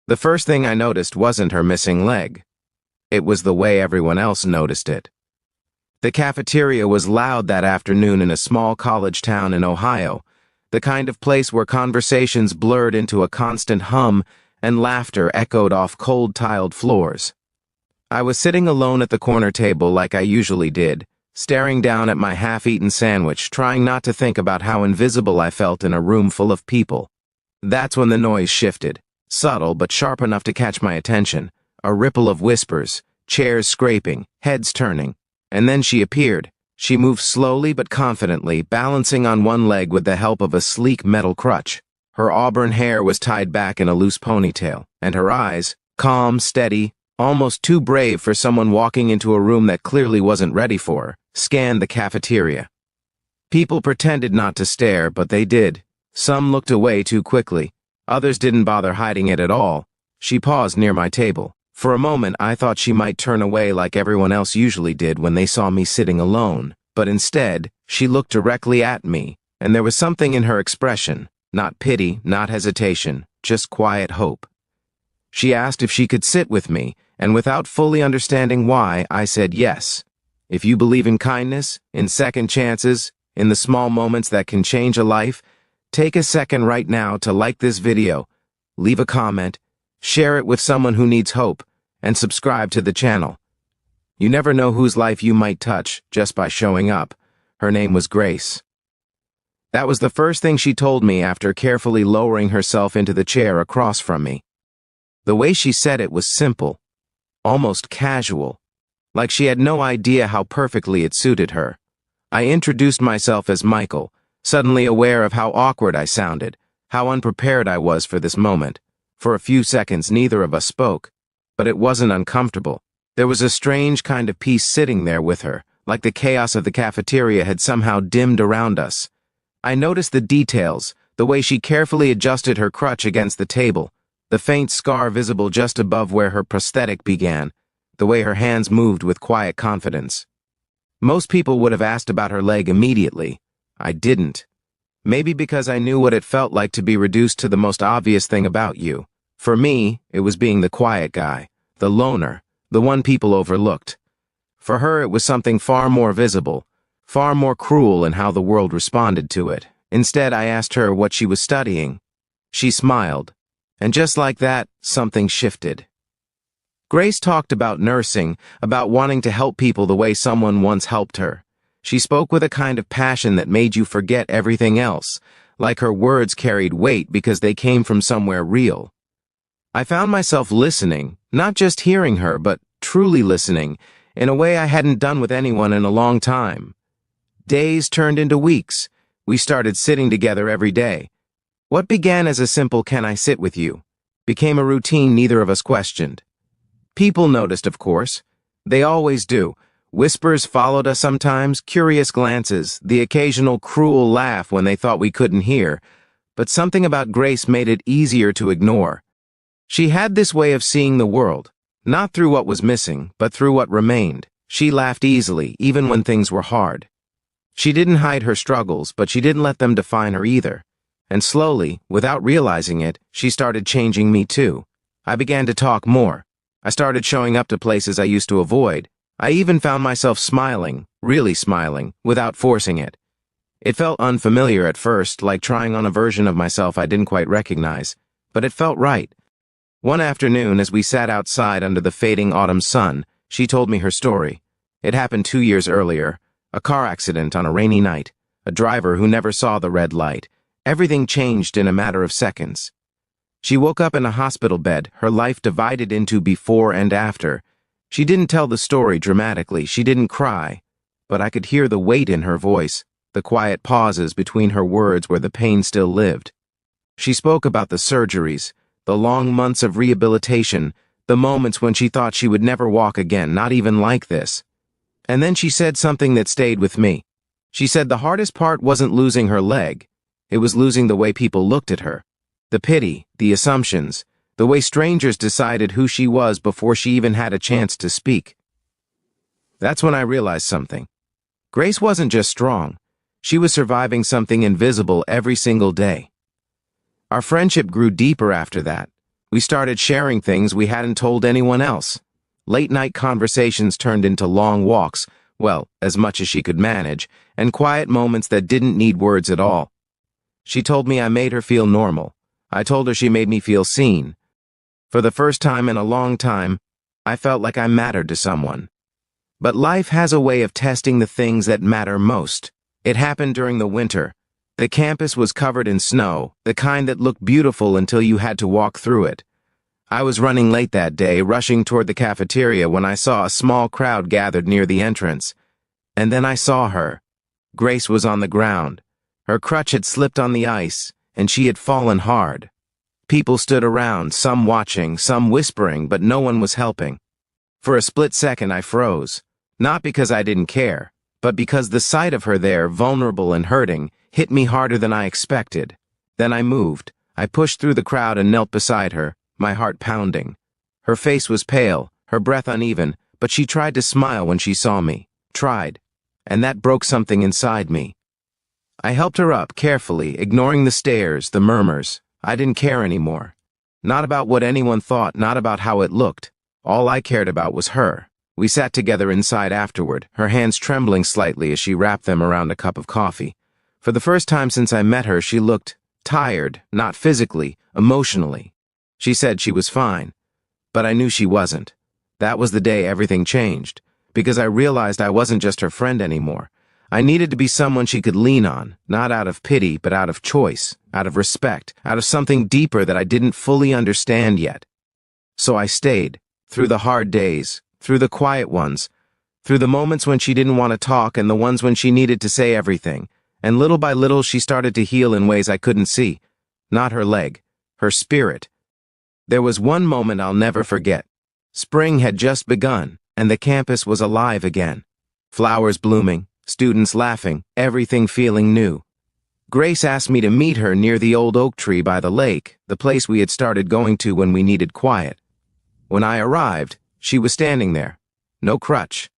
The first thing I noticed wasn't her missing leg. It was the way everyone else noticed it. The cafeteria was loud that afternoon in a small college town in Ohio, the kind of place where conversations blurred into a constant hum and laughter echoed off cold tiled floors. I was sitting alone at the corner table like I usually did, staring down at my half-eaten sandwich, trying not to think about how invisible I felt in a room full of people. That's when the noise shifted, subtle but sharp enough to catch my attention, a ripple of whispers, chairs scraping, heads turning, and then she appeared. She moved slowly but confidently, balancing on one leg with the help of a sleek metal crutch. Her auburn hair was tied back in a loose ponytail, and her eyes, calm, steady, almost too brave for someone walking into a room that clearly wasn't ready for her, scanned the cafeteria. People pretended not to stare, but they did. Some looked away too quickly. Others didn't bother hiding it at all. She paused near my table. For a moment, I thought she might turn away like everyone else usually did when they saw me sitting alone. But instead, she looked directly at me, and there was something in her expression, not pity, not hesitation, just quiet hope. She asked if she could sit with me, and without fully understanding why, I said yes. If you believe in kindness, in second chances, in the small moments that can change a life, take a second right now to like this video, leave a comment, share it with someone who needs hope, and subscribe to the channel. You never know whose life you might touch just by showing up. Her name was Grace. That was the first thing she told me after carefully lowering herself into the chair across from me. The way she said it was simple, almost casual, like she had no idea how perfectly it suited her. I introduced myself as Michael, suddenly aware of how awkward I sounded, how unprepared I was for this moment. For a few seconds, neither of us spoke, but it wasn't uncomfortable. There was a strange kind of peace sitting there with her, like the chaos of the cafeteria had somehow dimmed around us. I noticed the details, the way she carefully adjusted her crutch against the table, the faint scar visible just above where her prosthetic began, the way her hands moved with quiet confidence. Most people would have asked about her leg immediately. I didn't. Maybe because I knew what it felt like to be reduced to the most obvious thing about you. For me, it was being the quiet guy, the loner, the one people overlooked. For her, it was something far more visible, far more cruel in how the world responded to it. Instead, I asked her what she was studying. She smiled, and just like that, something shifted. Grace talked about nursing, about wanting to help people the way someone once helped her. She spoke with a kind of passion that made you forget everything else, like her words carried weight because they came from somewhere real. I found myself listening, not just hearing her, but truly listening, in a way I hadn't done with anyone in a long time. Days turned into weeks. We started sitting together every day. What began as a simple "can I sit with you?" became a routine neither of us questioned. People noticed, of course. They always do. Whispers followed us sometimes, curious glances, the occasional cruel laugh when they thought we couldn't hear. But something about Grace made it easier to ignore. She had this way of seeing the world, not through what was missing, but through what remained. She laughed easily, even when things were hard. She didn't hide her struggles, but she didn't let them define her either. And slowly, without realizing it, she started changing me too. I began to talk more. I started showing up to places I used to avoid. I even found myself smiling, really smiling, without forcing it. It felt unfamiliar at first, like trying on a version of myself I didn't quite recognize, but it felt right. One afternoon, as we sat outside under the fading autumn sun, she told me her story. It happened 2 years earlier, a car accident on a rainy night, a driver who never saw the red light. Everything changed in a matter of seconds. She woke up in a hospital bed, her life divided into before and after. She didn't tell the story dramatically, she didn't cry, but I could hear the weight in her voice, the quiet pauses between her words where the pain still lived. She spoke about the surgeries, the long months of rehabilitation, the moments when she thought she would never walk again, not even like this. And then she said something that stayed with me. She said the hardest part wasn't losing her leg, it was losing the way people looked at her. The pity, the assumptions, the way strangers decided who she was before she even had a chance to speak. That's when I realized something. Grace wasn't just strong, she was surviving something invisible every single day. Our friendship grew deeper after that. We started sharing things we hadn't told anyone else. Late-night conversations turned into long walks, well, as much as she could manage, and quiet moments that didn't need words at all. She told me I made her feel normal. I told her she made me feel seen. For the first time in a long time, I felt like I mattered to someone. But life has a way of testing the things that matter most. It happened during the winter. The campus was covered in snow, the kind that looked beautiful until you had to walk through it. I was running late that day, rushing toward the cafeteria when I saw a small crowd gathered near the entrance. And then I saw her. Grace was on the ground. Her crutch had slipped on the ice, and she had fallen hard. People stood around, some watching, some whispering, but no one was helping. For a split second, I froze. Not because I didn't care, but because the sight of her there, vulnerable and hurting, hit me harder than I expected. Then I moved. I pushed through the crowd and knelt beside her, my heart pounding. Her face was pale, her breath uneven, but she tried to smile when she saw me. Tried. And that broke something inside me. I helped her up carefully, ignoring the stares, the murmurs. I didn't care anymore. Not about what anyone thought, not about how it looked. All I cared about was her. We sat together inside afterward, her hands trembling slightly as she wrapped them around a cup of coffee. For the first time since I met her, she looked tired, not physically, emotionally. She said she was fine, but I knew she wasn't. That was the day everything changed, because I realized I wasn't just her friend anymore. I needed to be someone she could lean on, not out of pity, but out of choice, out of respect, out of something deeper that I didn't fully understand yet. So I stayed, through the hard days, through the quiet ones, through the moments when she didn't want to talk and the ones when she needed to say everything. And little by little she started to heal in ways I couldn't see. Not her leg, her spirit. There was one moment I'll never forget. Spring had just begun, and the campus was alive again. Flowers blooming, students laughing, everything feeling new. Grace asked me to meet her near the old oak tree by the lake, the place we had started going to when we needed quiet. When I arrived, she was standing there. No crutch.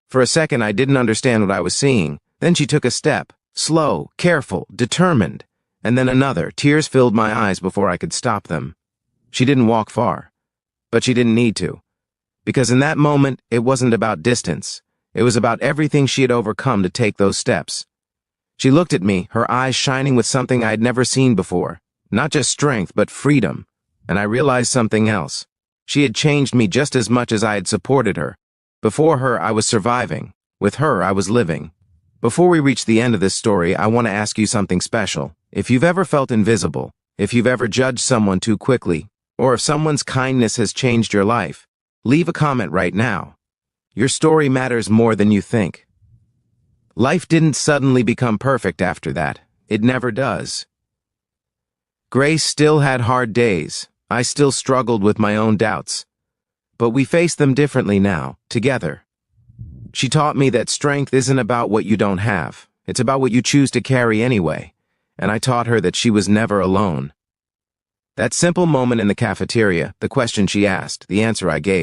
For a second I didn't understand what I was seeing. Then she took a step. Slow, careful, determined, and then another. Tears filled my eyes before I could stop them. She didn't walk far, but she didn't need to, because in that moment, it wasn't about distance. It was about everything she had overcome to take those steps. She looked at me, her eyes shining with something I had never seen before, not just strength, but freedom, and I realized something else. She had changed me just as much as I had supported her. Before her, I was surviving. With her, I was living. Before we reach the end of this story, I want to ask you something special. If you've ever felt invisible, if you've ever judged someone too quickly, or if someone's kindness has changed your life, leave a comment right now. Your story matters more than you think. Life didn't suddenly become perfect after that. It never does. Grace still had hard days. I still struggled with my own doubts. But we face them differently now, together. She taught me that strength isn't about what you don't have. It's about what you choose to carry anyway. And I taught her that she was never alone. That simple moment in the cafeteria, the question she asked, the answer I gave,